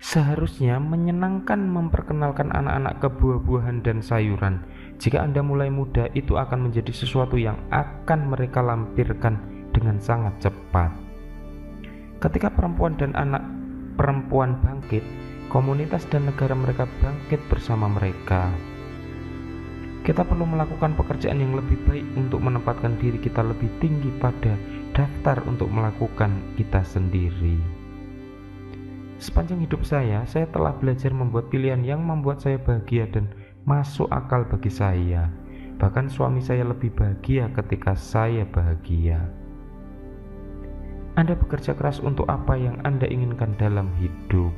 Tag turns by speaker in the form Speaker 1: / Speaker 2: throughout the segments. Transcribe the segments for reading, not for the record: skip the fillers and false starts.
Speaker 1: Seharusnya menyenangkan memperkenalkan anak-anak ke buah-buahan dan sayuran. Jika Anda mulai muda, itu akan menjadi sesuatu yang akan mereka lampirkan dengan sangat cepat. Ketika perempuan dan anak perempuan bangkit, komunitas dan negara mereka bangkit bersama mereka. Kita perlu melakukan pekerjaan yang lebih baik untuk menempatkan diri kita lebih tinggi pada daftar untuk melakukan kita sendiri. Sepanjang hidup saya telah belajar membuat pilihan yang membuat saya bahagia dan masuk akal bagi saya. Bahkan suami saya lebih bahagia ketika saya bahagia. Anda bekerja keras untuk apa yang Anda inginkan dalam hidup.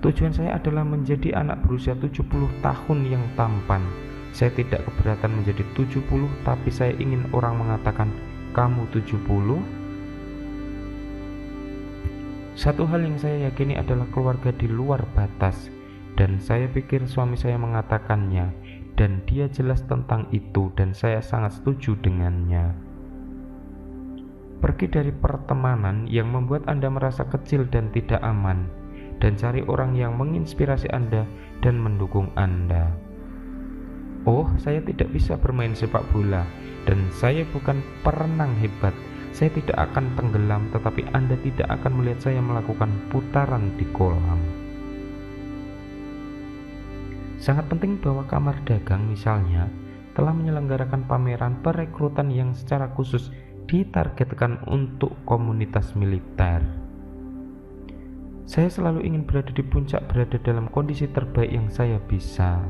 Speaker 1: Tujuan saya adalah menjadi anak berusia 70 tahun yang tampan. Saya tidak keberatan menjadi 70, tapi saya ingin orang mengatakan, "Kamu 70?" Satu hal yang saya yakini adalah keluarga di luar batas, dan saya pikir suami saya mengatakannya, dan dia jelas tentang itu, dan saya sangat setuju dengannya. Pergi dari pertemanan yang membuat Anda merasa kecil dan tidak aman, dan cari orang yang menginspirasi Anda dan mendukung Anda. Oh, saya tidak bisa bermain sepak bola, dan saya bukan perenang hebat. Saya tidak akan tenggelam, tetapi Anda tidak akan melihat saya melakukan putaran di kolam. Sangat penting bahwa kamar dagang misalnya telah menyelenggarakan pameran perekrutan yang secara khusus ditargetkan untuk komunitas militer. Saya selalu ingin berada di puncak, berada dalam kondisi terbaik yang saya bisa.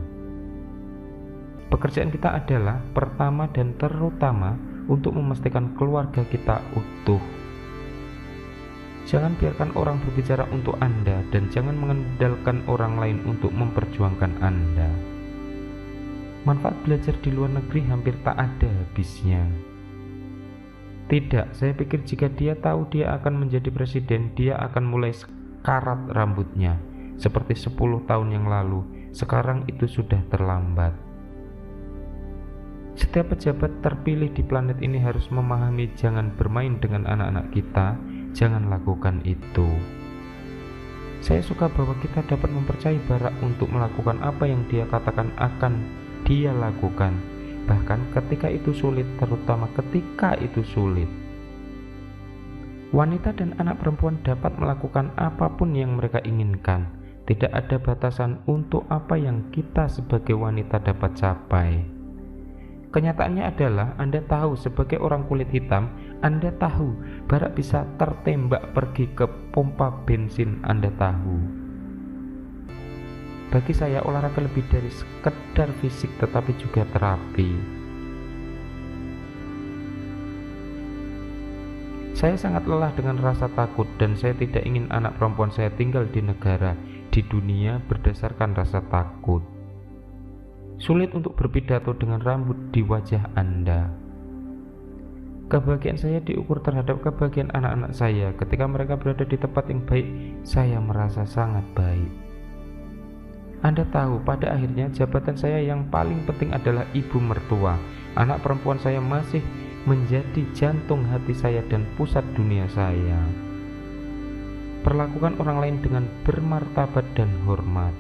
Speaker 1: Pekerjaan kita adalah pertama dan terutama untuk memastikan keluarga kita utuh. Jangan biarkan orang berbicara untuk Anda, dan jangan mengandalkan orang lain untuk memperjuangkan Anda. Manfaat belajar di luar negeri hampir tak ada habisnya. Tidak, saya pikir jika dia tahu dia akan menjadi presiden, dia akan mulai sekarat rambutnya seperti 10 tahun yang lalu. Sekarang itu sudah terlambat. Setiap pejabat terpilih di planet ini harus memahami jangan bermain dengan anak-anak kita, jangan lakukan itu. Saya suka bahwa kita dapat mempercayai Barack untuk melakukan apa yang dia katakan akan dia lakukan, bahkan ketika itu sulit, terutama ketika itu sulit. Wanita dan anak perempuan dapat melakukan apapun yang mereka inginkan. Tidak ada batasan untuk apa yang kita sebagai wanita dapat capai. Kenyataannya adalah Anda tahu, sebagai orang kulit hitam, Anda tahu Barack bisa tertembak pergi ke pompa bensin. Anda tahu. Bagi saya, olahraga lebih dari sekedar fisik tetapi juga terapi. Saya sangat lelah dengan rasa takut, dan saya tidak ingin anak perempuan saya tinggal di negara, di dunia berdasarkan rasa takut. Sulit untuk berpidato dengan rambut di wajah Anda. Kebahagiaan saya diukur terhadap kebahagiaan anak-anak saya. Ketika mereka berada di tempat yang baik, saya merasa sangat baik. Anda tahu, pada akhirnya jabatan saya yang paling penting adalah ibu mertua. Anak perempuan saya masih menjadi jantung hati saya dan pusat dunia saya. Perlakukan orang lain dengan bermartabat dan hormat.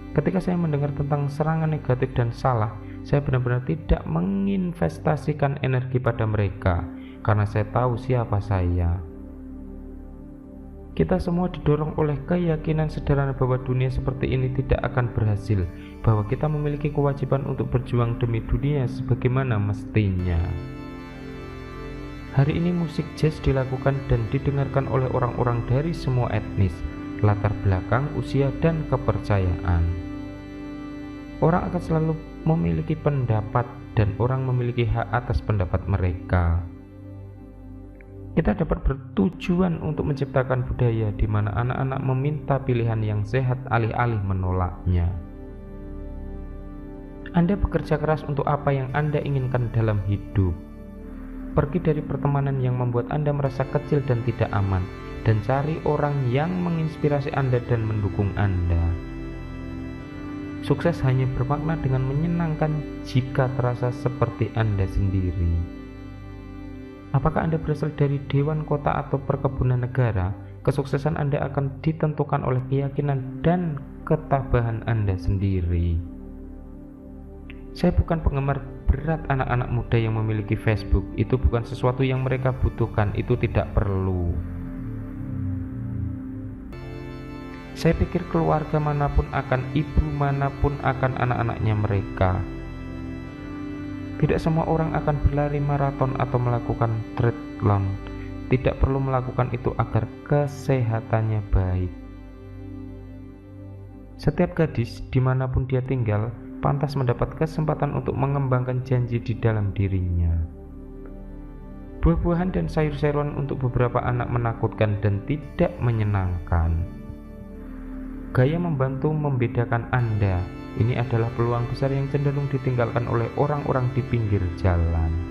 Speaker 1: Ketika saya mendengar tentang serangan negatif dan salah, saya benar-benar tidak menginvestasikan energi pada mereka, karena saya tahu siapa saya. Kita semua didorong oleh keyakinan sederhana bahwa dunia seperti ini tidak akan berhasil, bahwa kita memiliki kewajiban untuk berjuang demi dunia sebagaimana mestinya. Hari ini musik jazz dilakukan dan didengarkan oleh orang-orang dari semua etnis, latar belakang, usia, dan kepercayaan. Orang akan selalu memiliki pendapat, dan orang memiliki hak atas pendapat mereka. Kita dapat bertujuan untuk menciptakan budaya di mana anak-anak meminta pilihan yang sehat alih-alih menolaknya. Anda bekerja keras untuk apa yang Anda inginkan dalam hidup. Pergi dari pertemanan yang membuat Anda merasa kecil dan tidak aman, dan cari orang yang menginspirasi Anda dan mendukung Anda. Sukses hanya bermakna dengan menyenangkan jika terasa seperti Anda sendiri. Apakah Anda berasal dari dewan kota atau perkebunan negara? Kesuksesan Anda akan ditentukan oleh keyakinan dan ketabahan Anda sendiri. Saya bukan penggemar berat anak-anak muda yang memiliki Facebook. Itu bukan sesuatu yang mereka butuhkan, itu tidak perlu. Saya pikir keluarga manapun akan ibu manapun akan anak-anaknya mereka. Tidak semua orang akan berlari maraton atau melakukan triathlon. Tidak perlu melakukan itu agar kesehatannya baik. Setiap gadis dimanapun dia tinggal pantas mendapat kesempatan untuk mengembangkan janji di dalam dirinya. Buah-buahan dan sayur-sayuran untuk beberapa anak menakutkan dan tidak menyenangkan. Gaya membantu membedakan Anda. Ini adalah peluang besar yang cenderung ditinggalkan oleh orang-orang di pinggir jalan.